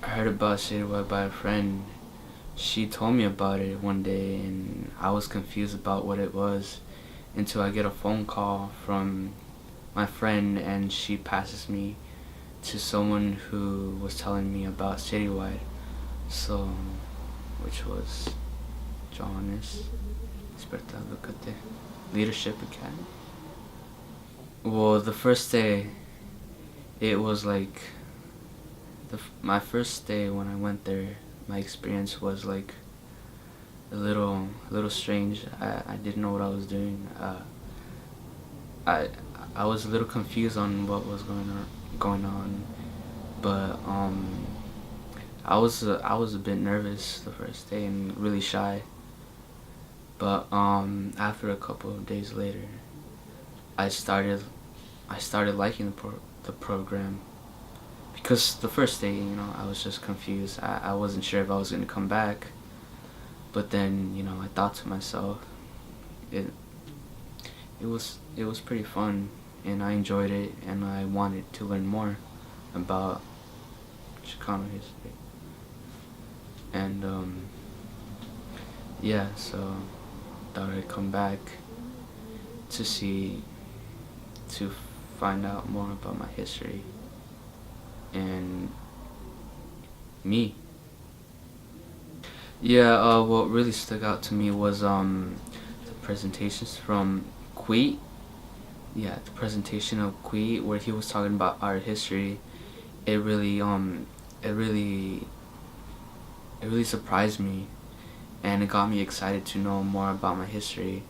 I heard about Citywide by a friend. She told me about it one day, and I was confused about what it was until I get a phone call from my friend, and she passes me to someone who was telling me about Citywide. So, which was Johannes Despertar Lucate Leadership Academy. Well, the first day, it was like my first day when I went there. My experience was like a little strange. I didn't know what I was doing. I I was a little confused on what was going on, but I was a bit nervous the first day and really shy. But after a couple of days later, I started I started liking the program, because the first day, I was just confused. I wasn't sure if I was gonna come back, but then, I thought to myself, it it was pretty fun, and I enjoyed it, and I wanted to learn more about Chicano history. And yeah, so thought I'd come back to see to find out more about my history and me. Yeah, what really stuck out to me was the presentations from Queet. Yeah, the presentation of Queet where he was talking about art history. It really it really it really surprised me, and it got me excited to know more about my history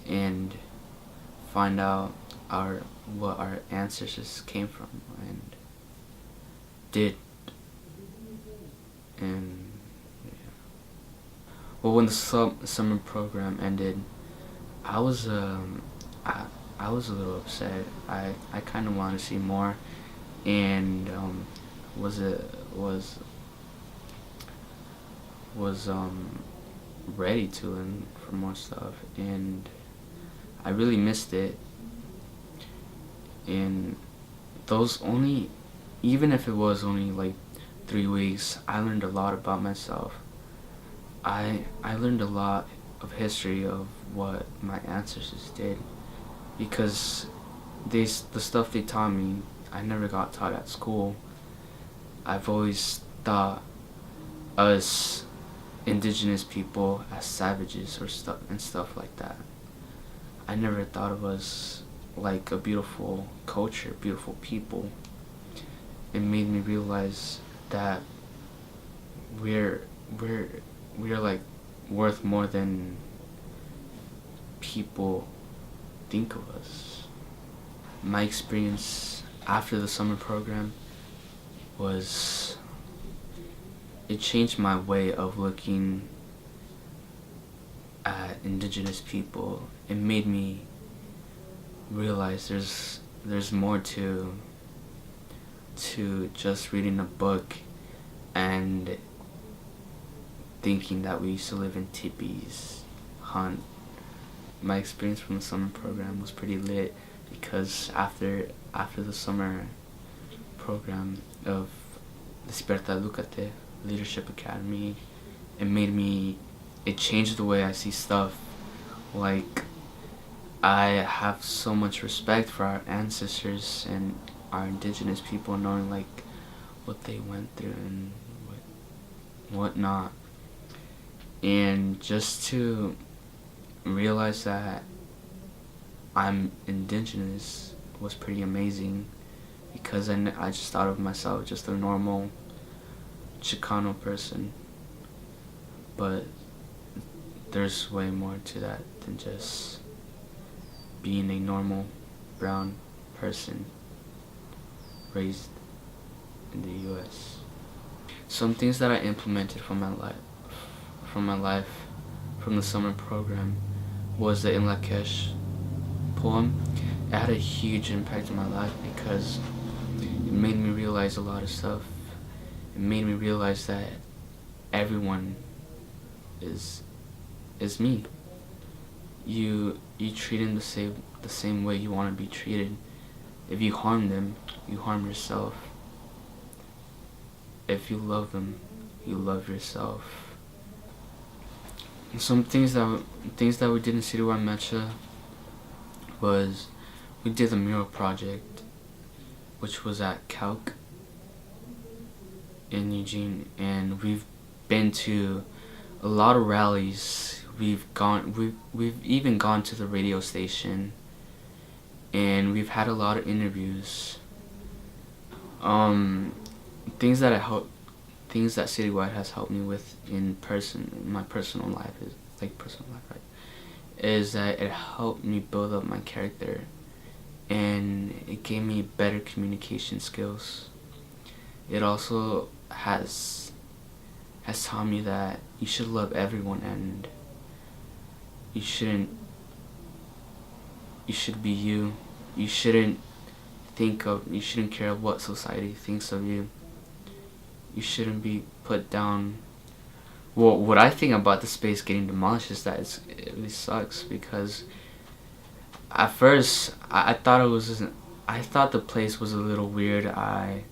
and find out our what our ancestors came from and did. And yeah. Well, when the summer program ended, I was I, I was a little upset. I kind of wanted to see more, and was it was ready to learn for more stuff, and I really missed it. And those only, even if it was only like 3 weeks, I learned a lot about myself. I learned a lot of history of what my ancestors did, because the stuff they taught me, I never got taught at school. I've always thought us indigenous people as savages or stuff like that. I never thought of us like a beautiful culture, beautiful people. It made me realize that we're we're we're like worth more than people think of us. My experience after the summer program was, it changed my way of looking at indigenous people. It made me realize there's more to just reading a book and thinking that we used to live in teepees, hunt. My experience from the summer program was pretty lit, because after the summer program of Despertar Lucate Leadership Academy, it changed the way I see stuff. Like, I have so much respect for our ancestors and our indigenous people, knowing like what they went through and whatnot. And just to realize that I'm indigenous was pretty amazing, because I just thought of myself just a normal Chicano person. But there's way more to that than just being a normal brown person raised in the US. Some things that I implemented from from the summer program was the In Lakesh poem. It had a huge impact on my life, because it made me realize a lot of stuff. It made me realize that everyone is me. You treat them the same way you want to be treated. If you harm them, you harm yourself. if you love them, you love yourself. And some things that we did in Citywide Mecha was we did the mural project, which was at Calc in Eugene, and we've been to a lot of rallies. We've even gone to the radio station, and we've had a lot of interviews. Things that Citywide has helped me with in my personal life right, is that it helped me build up my character, and it gave me better communication skills. It also has taught me that you should love everyone, and you should be you. You shouldn't care what society thinks of you. You shouldn't be put down. Well, what I think about the space getting demolished is that it really sucks, because at first I thought the place was a little weird. I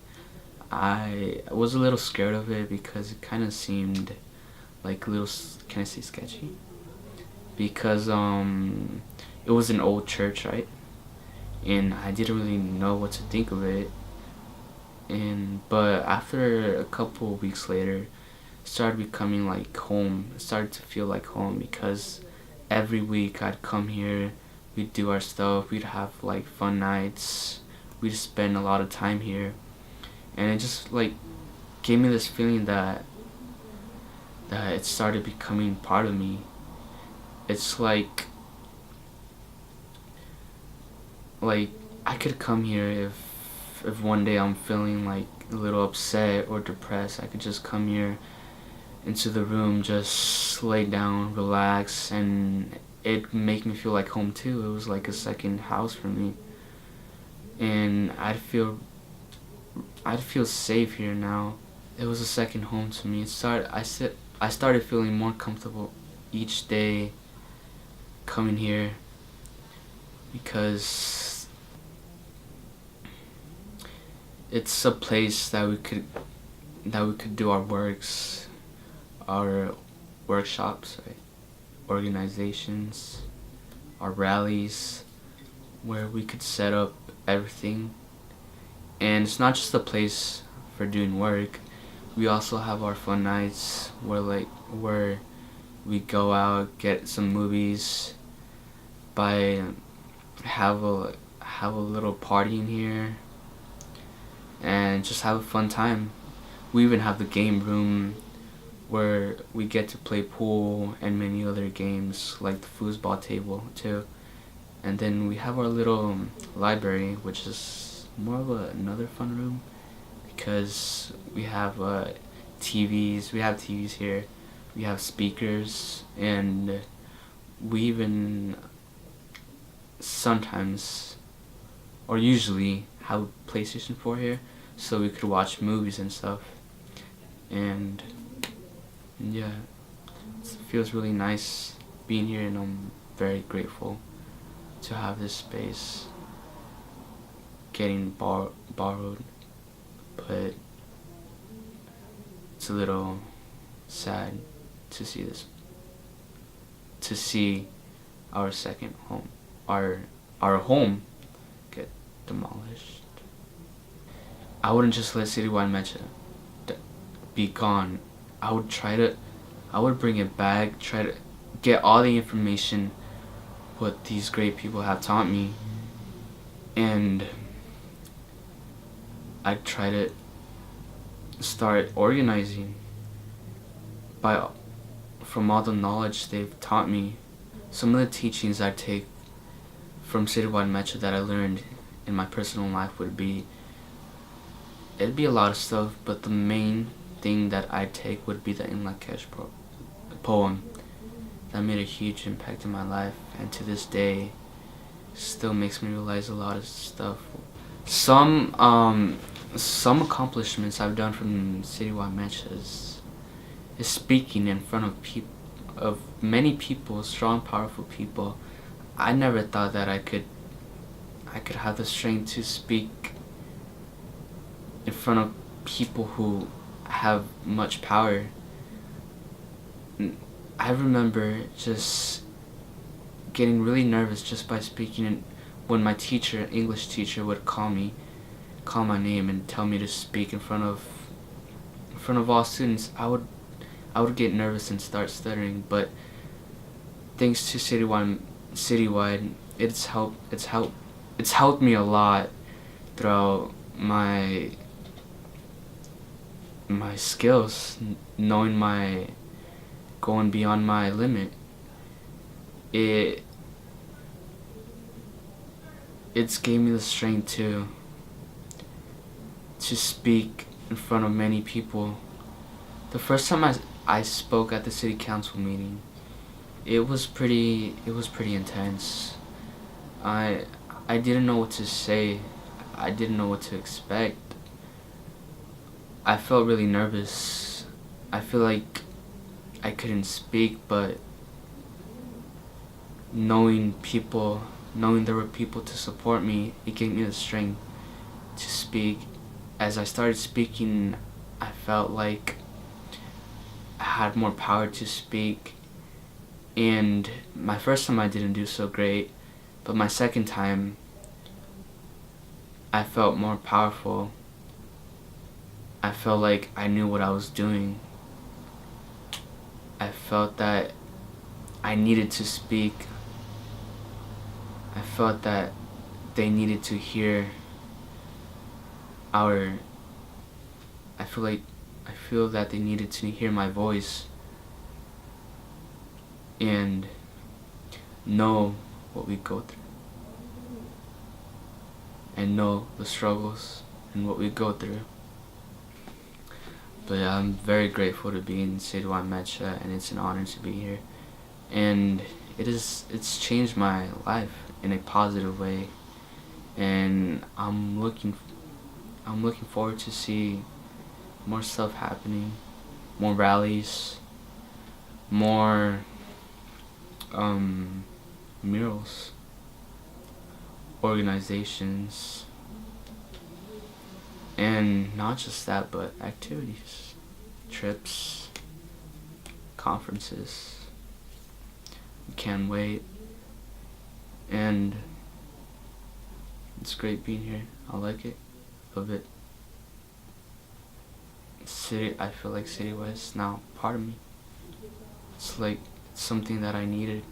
was a little scared of it because it kind of seemed like a little, can I say sketchy? Because it was an old church, right? And I didn't really know what to think of it. But after a couple of weeks later, it started becoming like home. It started to feel like home, because every week I'd come here, we'd do our stuff, we'd have like fun nights, we'd spend a lot of time here, and it just like gave me this feeling that it started becoming part of me. It's like I could come here if one day I'm feeling like a little upset or depressed. I could just come here into the room, just lay down, relax, and it'd make me feel like home too. It was like a second house for me, and I'd feel safe here now. It was a second home to me. I started feeling more comfortable each day coming here, because it's a place that we could do our workshops, right? Organizations, our rallies, where we could set up everything. And it's not just a place for doing work. We also have our fun nights where we go out, get some movies, have a little party in here, and just have a fun time. We even have the game room where we get to play pool and many other games like the foosball table too. And then we have our little library, which is more of another fun room, because we have TVs. We have TVs here. We have speakers, and we even sometimes, or usually, have a PlayStation 4 here, so we could watch movies and stuff. And yeah, it feels really nice being here, and I'm very grateful to have this space getting borrowed, but it's a little sad to see our second home, our home, get demolished. I wouldn't just let Citywide Mecha be gone. I would bring it back, try to get all the information what these great people have taught me, and I'd try to start organizing from all the knowledge they've taught me. Some of the teachings I take from Citywide Mecha that I learned in my personal life it'd be a lot of stuff, but the main thing that I take would be the In Lakesh poem that made a huge impact in my life, and to this day still makes me realize a lot of stuff. Some accomplishments I've done from Citywide Mecha is speaking in front of many people, strong, powerful people. I never thought that I could have the strength to speak in front of people who have much power. I remember just getting really nervous just by speaking when my teacher, English teacher, would call my name and tell me to speak in front of all students. I would get nervous and start stuttering, but thanks to Citywide, it's helped me a lot throughout my skills, knowing going beyond my limit. It's gave me the strength to speak in front of many people. The first time I spoke at the city council meeting, it was pretty intense. I didn't know what to say. I didn't know what to expect. I felt really nervous. I feel like I couldn't speak, but knowing there were people to support me, it gave me the strength to speak. As I started speaking, I felt like I had more power to speak. And my first time I didn't do so great, but my second time I felt more powerful. I felt like I knew what I was doing. I felt that I needed to speak. I felt that they needed to hear I feel that they needed to hear my voice and know what we go through and know the struggles and what we go through. But I'm very grateful to be in Citywide Mecha, and it's an honor to be here. And it's changed my life in a positive way, and I'm looking forward to see more stuff happening, more rallies, more murals, organizations, and not just that, but activities, trips, conferences. Can't wait, and it's great being here. I like it, love it. I feel like Citywide is now part of me. It's like something that I needed.